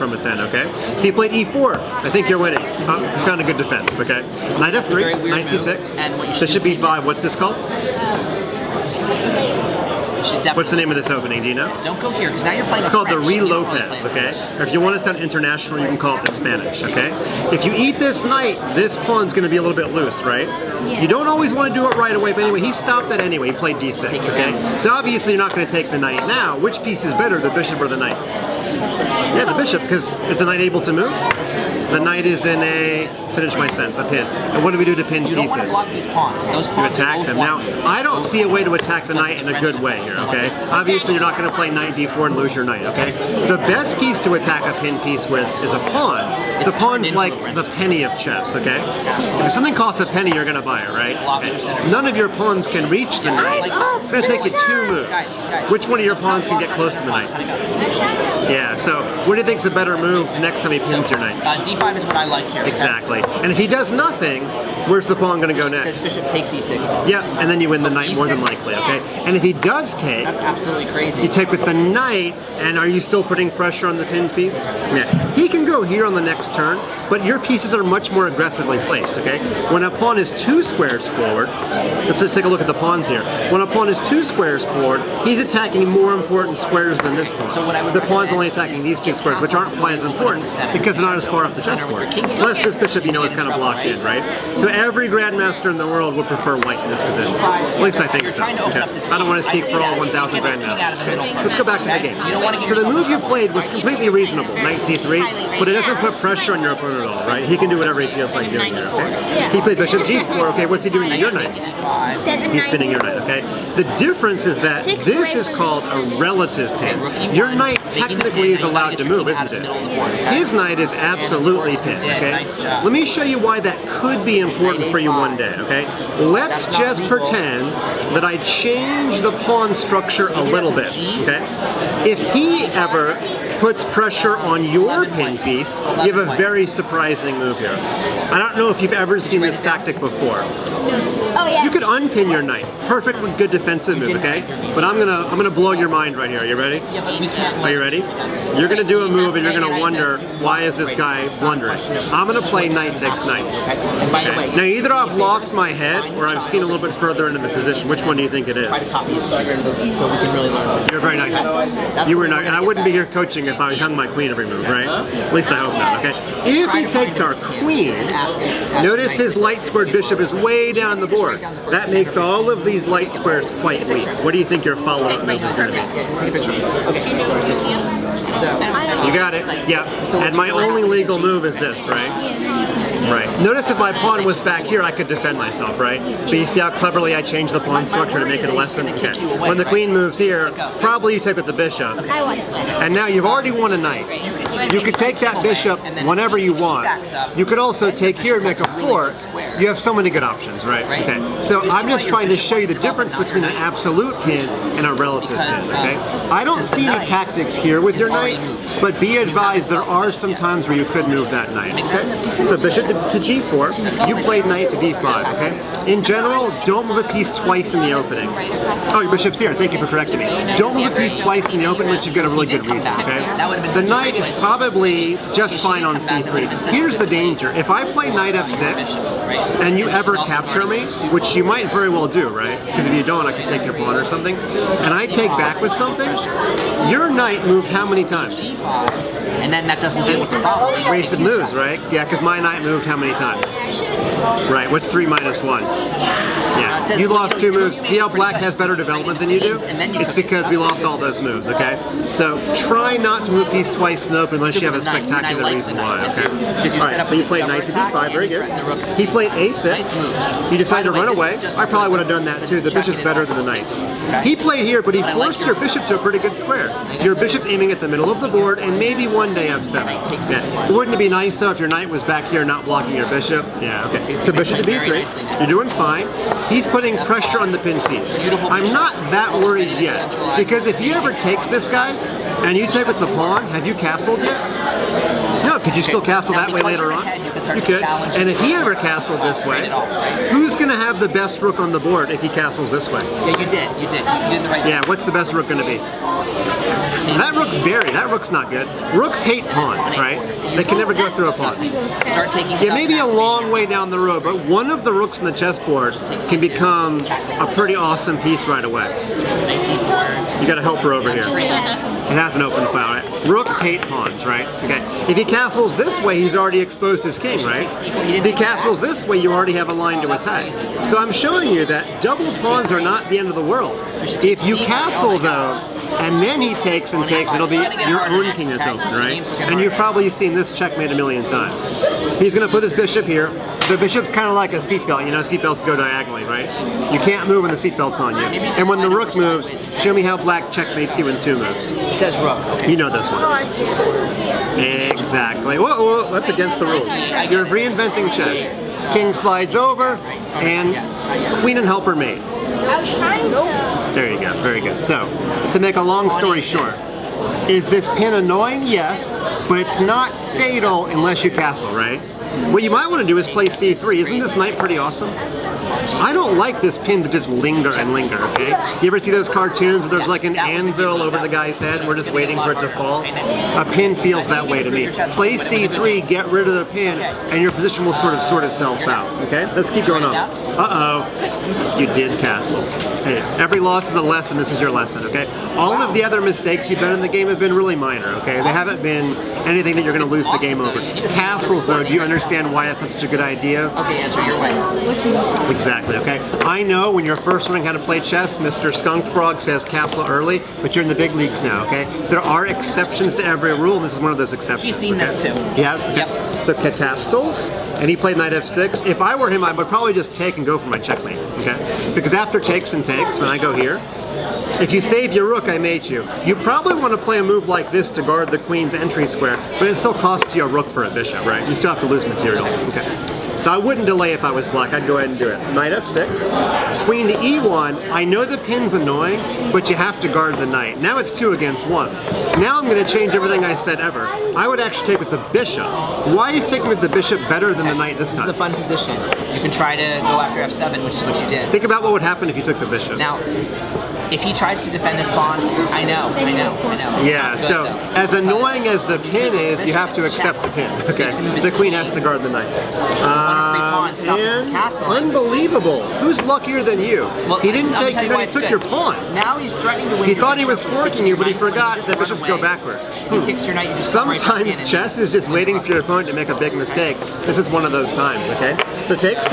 from it then, okay? So you played e4. I think you're winning. Oh, you found a good defense, okay? Knight f3, knight c6, bishop b5. What's this called? What's the name of this opening? Do you know? Don't go here, because now you're playing. It's called the Ruy Lopez, okay? Or if you want to sound international, you can call it the Spanish, okay? If you eat this knight, this pawn's going to be a little bit loose, right? Yeah. You don't always want to do it right away, but anyway, he stopped that anyway. He played d6, okay? So obviously you're not going to take the knight now. Which piece is better, the bishop or the knight? Yeah, the bishop, because is the knight able to move? The knight is in a, finish my sentence, a pin. And what do we do to pin pieces? You don't want to block these pawns. Those pawns you attack them. Now, I don't see a way to attack the knight in a good way here, okay? Obviously, you're not going to play knight d4 and lose your knight, okay? The best piece to attack a pin piece with is a pawn. The pawn's like the penny of chess, okay? If something costs a penny, you're going to buy it, right? Okay. None of your pawns can reach the knight. It's going to take you 2 moves. Which one of your pawns can get close to the knight? Yeah, so what do you think is a better move next time he pins your knight? D5 is what I like here. Exactly. And if he does nothing, where's the pawn going to go next? Bishop takes e6. Yeah, and then you win the knight more than likely, okay? And if he does take... That's absolutely crazy. You take with the knight, and are you still putting pressure on the pinned piece? Yeah. He can go here on the next turn, but your pieces are much more aggressively placed, okay? When a pawn is 2 squares forward, let's just take a look at the pawns here. When a pawn is 2 squares forward, he's attacking more important squares than this pawn. So the pawn's only attacking these 2 squares, which aren't quite as important because they're not as far up the chessboard. Plus this bishop, you know, is kind of blocked in, right? So every grandmaster in the world would prefer white in this position. At least I think so. Okay. I don't want to speak for all 1,000 grandmasters. Okay. Let's go back to the game. So the move you played was completely reasonable, knight c3, but it doesn't put pressure on your opponent at all, right? He can do whatever he feels like doing there, okay? He played bishop g4, okay, what's he doing to your knight? He's pinning your knight, okay? The difference is that this is called a relative pin. Your knight technically is allowed to move, isn't it? His knight is absolutely pinned, okay? Let me show you why that could be important for you one day, okay? Let's just pretend that I change the pawn structure a little bit, okay? If he ever puts pressure on your pin piece, you have a very surprising move here. I don't know if you've ever seen this tactic before. Oh, yeah. You could unpin your knight. Perfect, good defensive move, okay? But I'm gonna blow your mind right here. Are you ready? Are you ready? You're gonna do a move and you're gonna wonder, why is this guy blundering? I'm gonna play knight takes knight. Okay. Now either I've lost my head or I've seen a little bit further into the position. Which one do you think it is? You're very nice. You were not, and I wouldn't be here coaching if I hung my queen every move, right? At least I hope not, okay? If he takes our queen, notice his light squared bishop is way down the board. That makes all of these light squares quite weak. What do you think your follow-up move is going to be? You got it. Yeah. And my only legal move is this, right? Right. Notice if my pawn was back here, I could defend myself, right? But you see how cleverly I changed the pawn structure to make it a lesson? Okay. When the queen moves here, probably you take with the bishop. And now you've already won a knight. You could take that bishop whenever you want. You could also take here and make a fork. You have so many good options, right? Okay. So I'm just trying to show you the difference between an absolute pin and a relative pin, okay? I don't see any tactics here with your knight, but be advised there are some times where you could move that knight, okay? So bishop to g4, you played knight to d5, okay? In general, don't move a piece twice in the opening. Oh, your bishop's here, thank you for correcting me. Don't move a piece twice in the opening unless you've got a really good reason, okay? The knight is probably just fine on c3. Here's the danger. If I play knight f6, and you ever capture me, which you might very well do, right? Because if you don't, I could take your pawn or something, and I take back with something, your knight moved how many times? And then that doesn't do anything. Wasted moves, right? Yeah, because my knight moved how many times? Right, what's 3 minus 1? Yeah, you lost 2 moves. See how black has better development than you do? It's because we lost all those moves, okay? So try not to move piece twice in the open unless you have a spectacular reason why, okay? Alright, so you played knight to d5, very good. He played a6. He decided to run away. I probably would have done that too. The bishop's better than the knight. He played here, but he forced your bishop to a pretty good square. Your bishop's aiming at the middle of the board and maybe one day f7. Yeah. Wouldn't it be nice though if your knight was back here not blocking your bishop? Yeah, okay. So bishop to b3. You're doing fine. He's putting pressure on the pin piece. I'm not that worried yet, because if he ever takes this guy, and you take with the pawn, have you castled yet? No, could you still castle that way later on? You could. And if he ever castled this way, who's going to have the best rook on the board if he castles this way? Yeah, you did. You did the right thing. Yeah, what's the best rook going to be? That rook's buried. That rook's not good. Rooks hate pawns, right? They can never go through a pawn. Start taking Yeah, maybe a long way down the road, but one of the rooks in the chessboard can become a pretty awesome piece right away. You got a helper over here. It has an open file, right? Rooks hate pawns, right? Okay. If he castles this way, he's already exposed his king, right? If he castles this way, you already have a line to attack. So I'm showing you that double pawns are not the end of the world. If you castle, though, and then he takes and takes, it'll be your own king that's open, right? And you've probably seen this checkmate a million times. He's going to put his bishop here. The bishop's kind of like a seatbelt. You know, seatbelts go diagonally, right? You can't move when the seatbelt's on you. And when the rook moves, show me how black checkmates you when 2 moves. It says rook. You know this one. Exactly. Whoa, whoa, that's against the rules. You're reinventing chess. King slides over, and queen and helper mate. I was trying to. There you go. Very good. So, to make a long story short, is this pin annoying? Yes, but it's not fatal unless you castle, right? What you might want to do is play c3. Isn't this knight pretty awesome? I don't like this pin to just linger and linger, okay? You ever see those cartoons where there's like an anvil over the guy's head and we're just waiting for it to fall? A pin feels that way to me. Play c3, get rid of the pin, and your position will sort of sort itself out, okay? Let's keep going on. Uh-oh, you did castle. Hey, every loss is a lesson. This is your lesson, okay? All of the other mistakes you've done in the game have been really minor, okay? They haven't been anything that you're going to lose the game over. Castles, though, do you understand why that's not such a good idea? Okay, answer your way. Exactly, okay? I know when you're first learning how to play chess, Mr. Skunk Frog says castle early, but you're in the big leagues now, okay? There are exceptions to every rule, and this is one of those exceptions. He's seen this too. He has? Okay. Yep. So catastals, and he played knight f6. If I were him, I would probably just take and go for my checkmate, okay? Because after takes and takes, when I go here, if you save your rook, I mate you. You probably want to play a move like this to guard the queen's entry square, but it still costs you a rook for a bishop, right? You still have to lose material. Okay. So I wouldn't delay if I was black. I'd go ahead and do it. Knight f6, queen to e1. I know the pin's annoying, but you have to guard the knight. Now it's 2 against 1. Now I'm going to change everything I said ever. I would actually take with the bishop. Why is taking with the bishop better than the knight this time? This is a fun position. You can try to go after f7, which is what you did. Think about what would happen if you took the bishop. Now, if he tries to defend this pawn, I know. It's yeah, not good, so though. as annoying as the pin is, you have to accept the pin, okay? The queen has to guard the knight. And unbelievable. Who's luckier than you? Well, He didn't I'll take tell you, you but why he it's took good. your pawn. Now he's threatening to win. He your thought he was bishop. forking you, but he When forgot just that run bishops go away, backward. He kicks your knight, you just come right back Sometimes in chess is just waiting for your opponent to make a big mistake. This is one of those times, okay? So takes,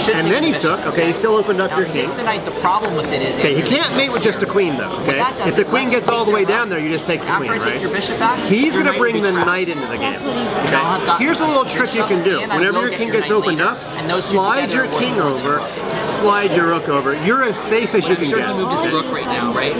and then he took, okay, he still opened up Now, your if you king. take the knight, the problem with it is... Okay, he can't mate with just a queen though, okay? If the queen gets all the way down there, you just take the After queen, I take right? your bishop back, He's your going to knight will bring be the trapped. knight into the game. And I'll have Okay? got Here's a little trick you can do. and I Whenever will your get king your gets knight opened later, up, and those two slide your together king will over, slide your rook over. You're as safe as you I'm can sure get. he moved his rook right now, right?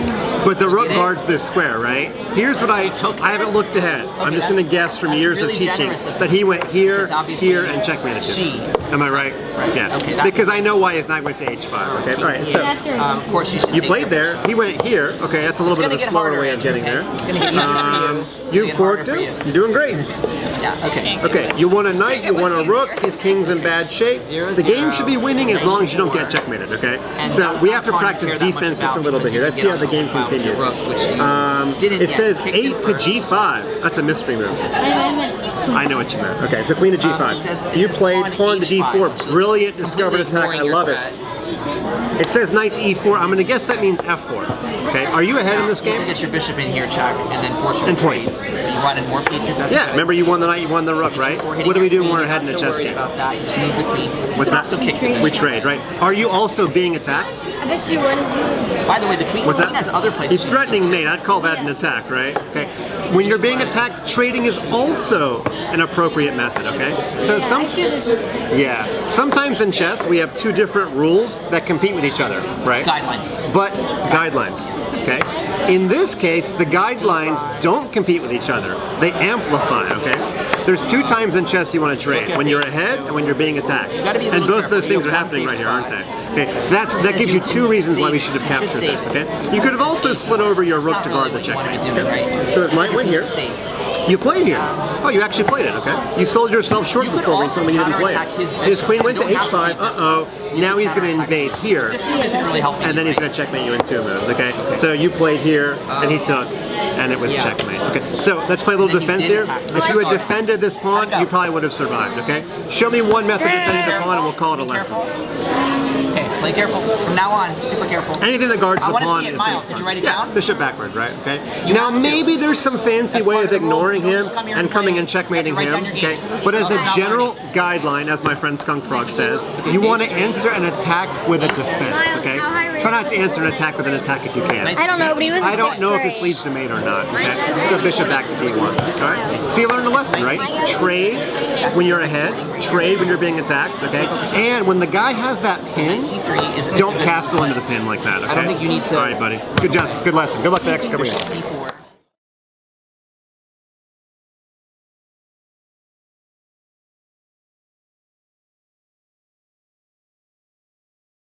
But the rook Did it? guards this square, right? Here's what I haven't looked ahead. I'm just going to guess from that's years really of teaching generous of that he went here, Because obviously here, and checkmated you. she- Am I right? Yeah. Okay, that Because makes I know why his knight went to h5. Okay. All right. So Of course, you should you take played your there. bishop. He went here. Okay. That's a little bit of gonna a get slower harder, way of getting Andrew, there. okay? It's gonna get easier for you. It's gonna You get forked harder him. for You're doing great. Yeah, okay. Okay, you want a knight, you want a rook, his king's in bad shape. The game should be winning as long as you don't get checkmated, okay? And So that's we not have to fun practice care that much defense just a about little bit because here. you Let's can see how get the on game the file with your continues. rook, which you didn't It yet. says Kicked 8 it to first. g5. That's a mystery move. I know what you meant. Okay, so queen to It says g5. You played pawn to H5, d4. which is Brilliant discovered completely attack. I ignoring your love it. threat. It says knight to e4. I'm going to guess that means f4. Okay, are you ahead in this You can game? get your bishop in here, check, and then force your And trade. point. You wanted more pieces. That's Yeah, good. remember you won the knight, you won the rook, right? What do we do when we're ahead in a chess game? About that. You just move the queen. What's that? Also kick the bishop. We trade, right? Are you also being attacked? I bet you would. By the way, the queen, What's that? has other places. He's threatening mate. I'd call that an attack, right? Okay. When you're being attacked, trading is also an appropriate method, okay? So sometimes in chess we have two different rules that compete with each other, right? Guidelines. But guidelines, okay? In this case, the guidelines don't compete with each other. They amplify, okay? There's two times in chess you want to trade, when you're ahead and when you're being attacked. gotta be a And little both those careful. things You are have happening one right here, safe aren't they? spot. Okay, so that gives you two reasons why we should have captured this. Okay, you could have also slid over your rook to guard the checkmate. Okay? So as Mike went here, you played here. Oh, you actually played it. Okay, you sold yourself short before when somebody didn't play it. His queen went to h5. Now he's going to invade here, and then he's going to checkmate you in 2 moves. Okay, so you played here, and he took. And it was checkmate. Okay, so let's play a little defense here. If you had defended this pawn, you probably would have survived. Okay, show me one method of defending the pawn, and we'll call it a lesson. Okay, play careful. From now on, super careful. Anything that guards the pawn is Miles, did you write it down? Bishop backward, right? Okay. Now maybe there's some fancy way of ignoring him and coming and checkmating him. Okay, but as a general guideline, as my friend Skunk Frog says, you want to answer an attack with a defense. Okay, try not to answer an attack with an attack if you can. I don't know, but he was. I don't know if this leads to mate or not. Okay, so bishop back to d1. All right. So you learned a lesson, right? Trade when you're ahead. Trade when you're being attacked. Okay, and when the guy has that pin, don't castle into the pin like that. Okay. I don't think you need to. All right, buddy. Good lesson. Good luck the next couple of years. C4.